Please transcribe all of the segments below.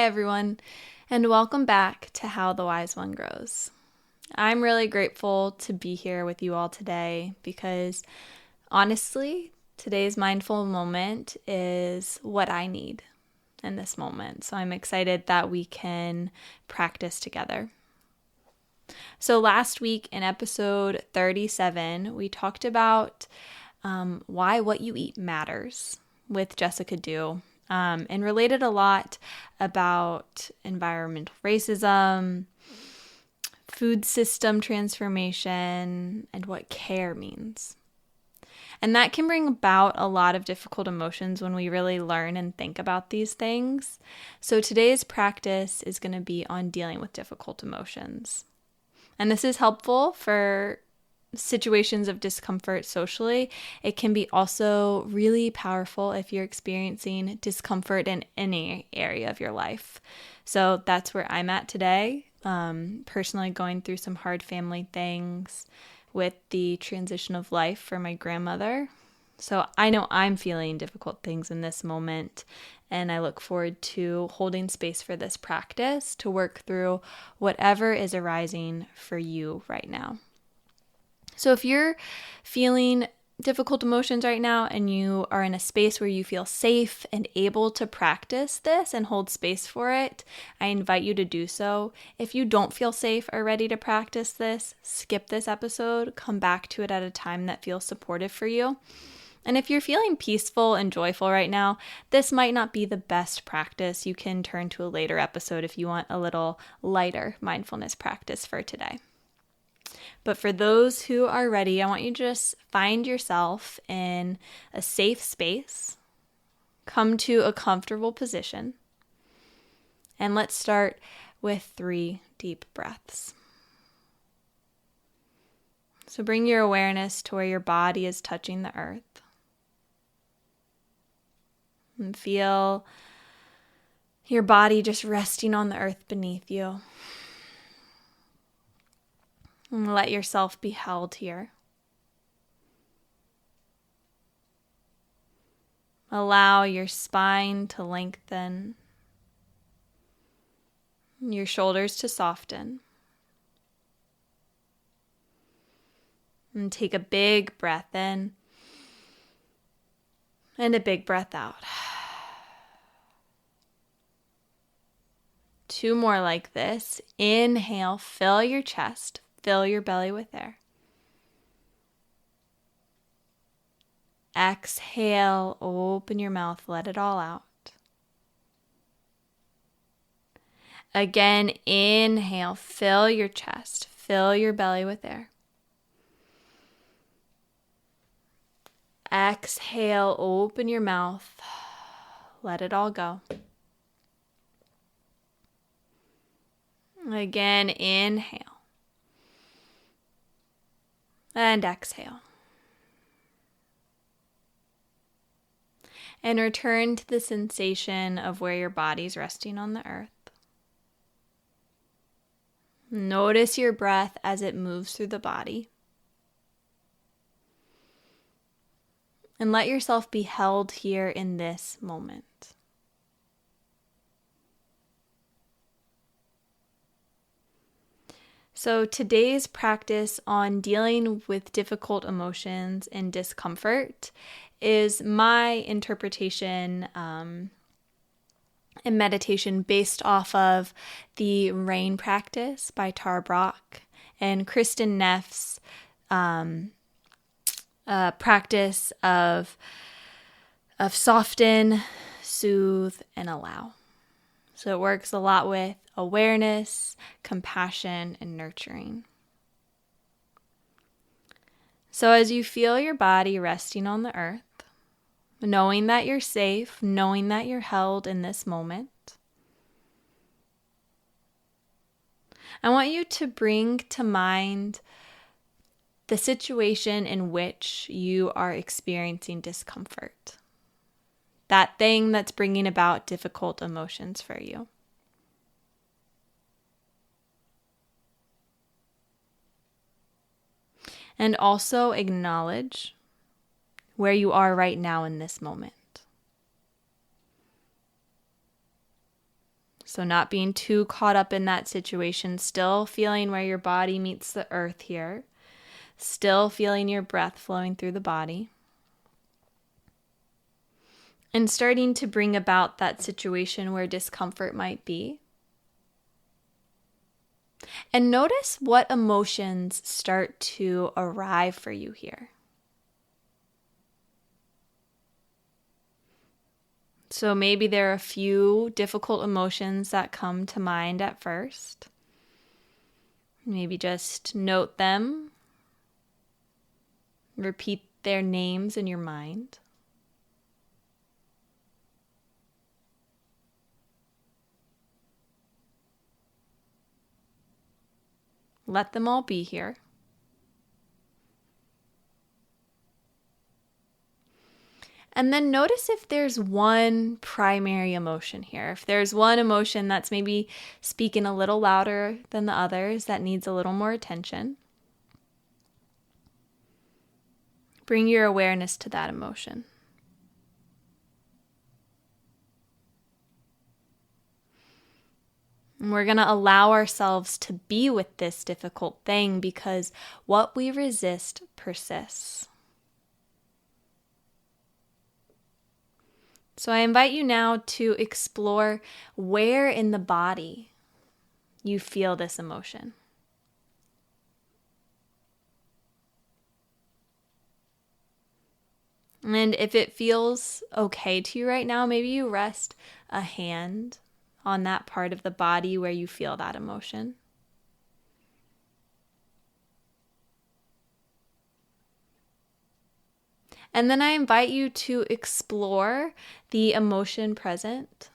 Hi, everyone, and welcome back to How the Wise One Grows. I'm really grateful to be here with you all today because honestly, today's mindful moment is what I need in this moment. So I'm excited that we can practice together. So last week in episode 37, we talked about why what you eat matters with Jessica Dew. And related a lot about environmental racism, food system transformation, and what care means. And that can bring about a lot of difficult emotions when we really learn and think about these things. So today's practice is going to be on dealing with difficult emotions. And this is helpful for situations of discomfort socially. It can be also really powerful if you're experiencing discomfort in any area of your life. So that's where I'm at today. Personally going through some hard family things with the transition of life for my grandmother. So I know I'm feeling difficult things in this moment, and I look forward to holding space for this practice to work through whatever is arising for you right now. So if you're feeling difficult emotions right now and you are in a space where you feel safe and able to practice this and hold space for it, I invite you to do so. If you don't feel safe or ready to practice this, skip this episode, come back to it at a time that feels supportive for you. And if you're feeling peaceful and joyful right now, this might not be the best practice. You can turn to a later episode if you want a little lighter mindfulness practice for today. But for those who are ready, I want you to just find yourself in a safe space, come to a comfortable position, and let's start with 3 deep breaths. So bring your awareness to where your body is touching the earth. And feel your body just resting on the earth beneath you. And let yourself be held here. Allow your spine to lengthen, your shoulders to soften. And take a big breath in and a big breath out. 2 more like this. Inhale, fill your chest, fill your belly with air. Exhale, open your mouth, let it all out. Again, inhale, fill your chest, fill your belly with air. Exhale, open your mouth, let it all go. Again, inhale. And exhale. And return to the sensation of where your body's resting on the earth. Notice your breath as it moves through the body. And let yourself be held here in this moment. So today's practice on dealing with difficult emotions and discomfort is my interpretation and meditation based off of the RAIN practice by Tara Brach and Kristin Neff's practice of soften, soothe, and allow. So it works a lot with awareness, compassion, and nurturing. So as you feel your body resting on the earth, knowing that you're safe, knowing that you're held in this moment, I want you to bring to mind the situation in which you are experiencing discomfort. That thing that's bringing about difficult emotions for you. And also acknowledge where you are right now in this moment. So not being too caught up in that situation, still feeling where your body meets the earth here, still feeling your breath flowing through the body. And starting to bring about that situation where discomfort might be. And notice what emotions start to arrive for you here. So maybe there are a few difficult emotions that come to mind at first. Maybe just note them. Repeat their names in your mind. Let them all be here. And then notice if there's one primary emotion here. If there's one emotion that's maybe speaking a little louder than the others that needs a little more attention. Bring your awareness to that emotion. And we're going to allow ourselves to be with this difficult thing because what we resist persists. So I invite you now to explore where in the body you feel this emotion. And if it feels okay to you right now, maybe you rest a hand on that part of the body where you feel that emotion. And then I invite you to explore the emotion present,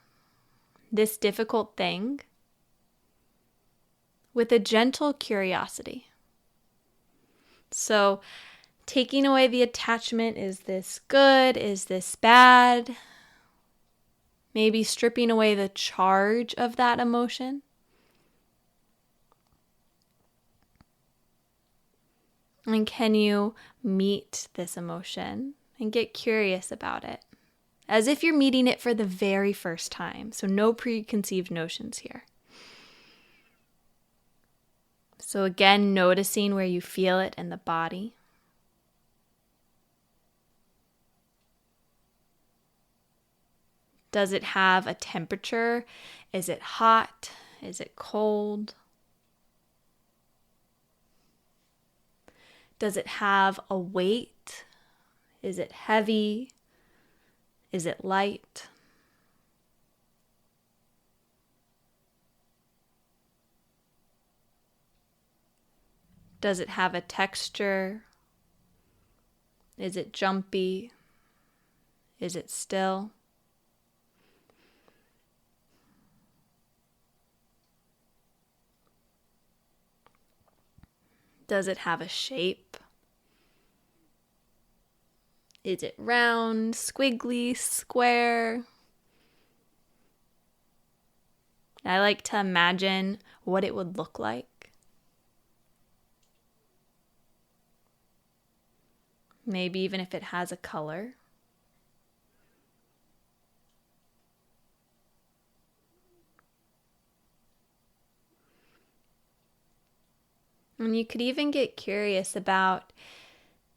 this difficult thing, with a gentle curiosity. So, taking away the attachment, is this good? Is this bad? Maybe stripping away the charge of that emotion. And can you meet this emotion and get curious about it? As if you're meeting it for the very first time. So no preconceived notions here. So again, noticing where you feel it in the body. Does it have a temperature? Is it hot? Is it cold? Does it have a weight? Is it heavy? Is it light? Does it have a texture? Is it jumpy? Is it still? Does it have a shape? Is it round, squiggly, square? I like to imagine what it would look like. Maybe even if it has a color. And you could even get curious about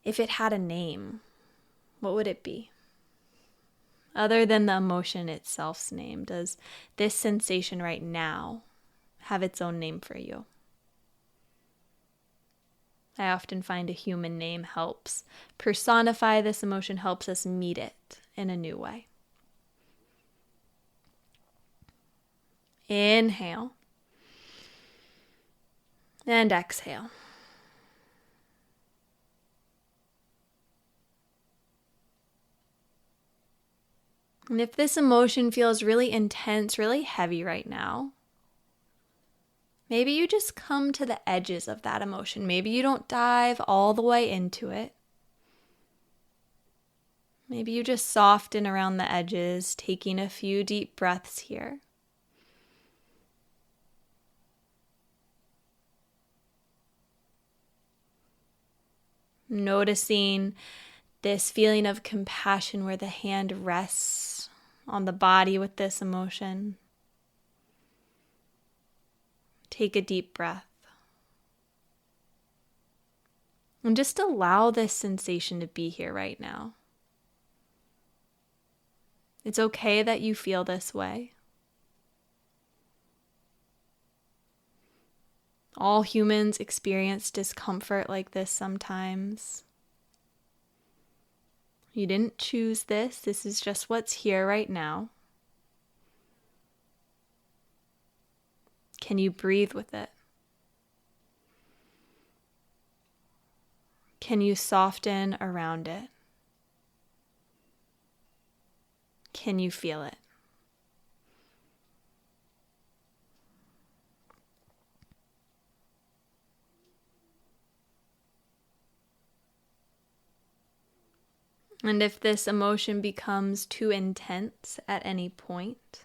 if it had a name. What would it be? Other than the emotion itself's name, does this sensation right now have its own name for you? I often find a human name helps personify this emotion, helps us meet it in a new way. Inhale. And exhale. And if this emotion feels really intense, really heavy right now, maybe you just come to the edges of that emotion. Maybe you don't dive all the way into it. Maybe you just soften around the edges, taking a few deep breaths here. Noticing this feeling of compassion where the hand rests on the body with this emotion. Take a deep breath. And just allow this sensation to be here right now. It's okay that you feel this way. All humans experience discomfort like this sometimes. You didn't choose this. This is just what's here right now. Can you breathe with it? Can you soften around it? Can you feel it? And if this emotion becomes too intense at any point,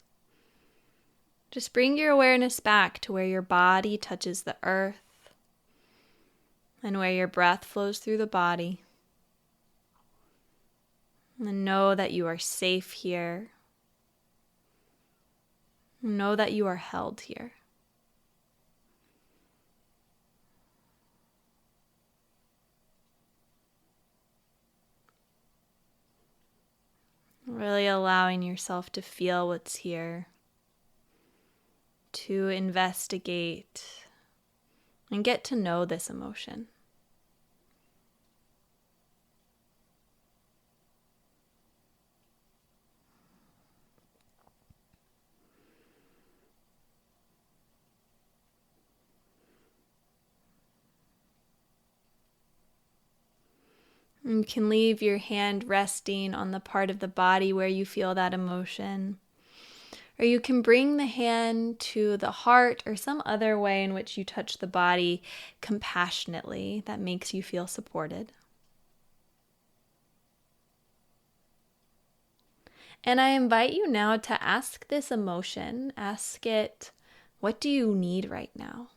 just bring your awareness back to where your body touches the earth and where your breath flows through the body. And know that you are safe here. Know that you are held here. Really allowing yourself to feel what's here, to investigate and get to know this emotion. You can leave your hand resting on the part of the body where you feel that emotion. Or you can bring the hand to the heart or some other way in which you touch the body compassionately that makes you feel supported. And I invite you now to ask this emotion, ask it, what do you need right now?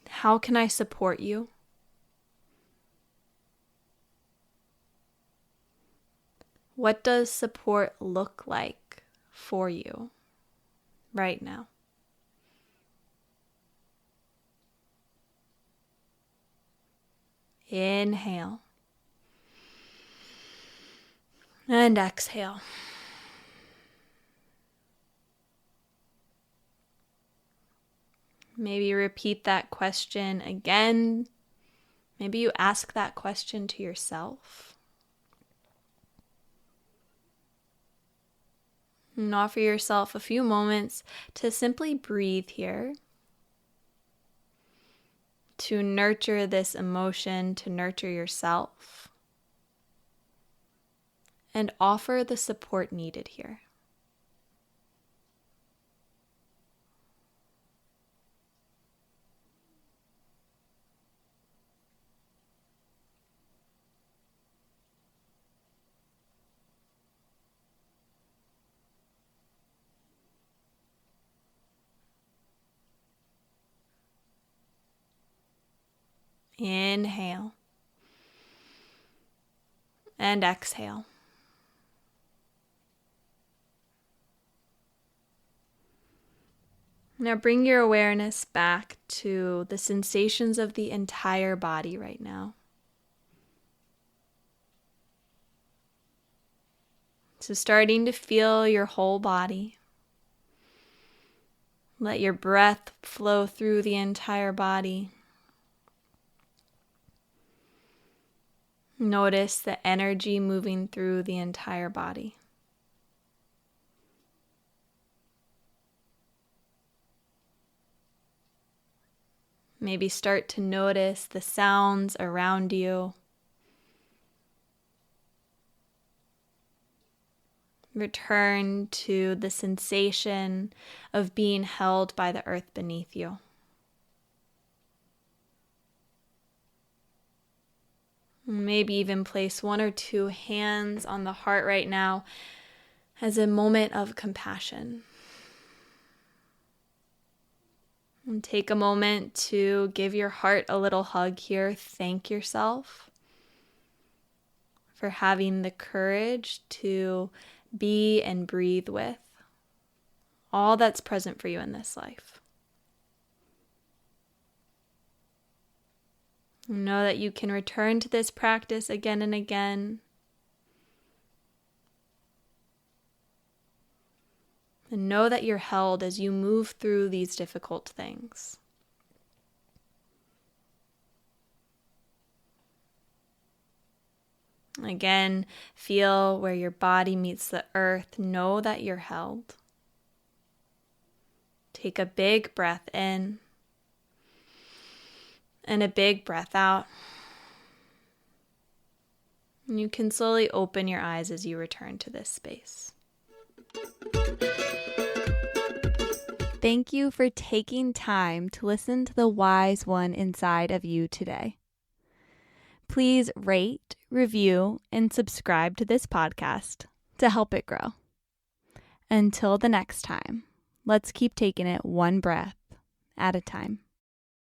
How can I support you? What does support look like for you right now? Inhale. And exhale. Maybe repeat that question again. Maybe you ask that question to yourself. And offer yourself a few moments to simply breathe here, to nurture this emotion, to nurture yourself, and offer the support needed here. Inhale and exhale. Now bring your awareness back to the sensations of the entire body right now. So starting to feel your whole body. Let your breath flow through the entire body. Notice the energy moving through the entire body. Maybe start to notice the sounds around you. Return to the sensation of being held by the earth beneath you. Maybe even place one or two hands on the heart right now as a moment of compassion. And take a moment to give your heart a little hug here. Thank yourself for having the courage to be and breathe with. all that's present for you in this life. Know that you can return to this practice again and again. And know that you're held as you move through these difficult things. Again, feel where your body meets the earth. Know that you're held. Take a big breath in and a big breath out. And you can slowly open your eyes as you return to this space. Thank you for taking time to listen to the wise one inside of you today. Please rate, review, and subscribe to this podcast to help it grow. Until the next time, let's keep taking it one breath at a time.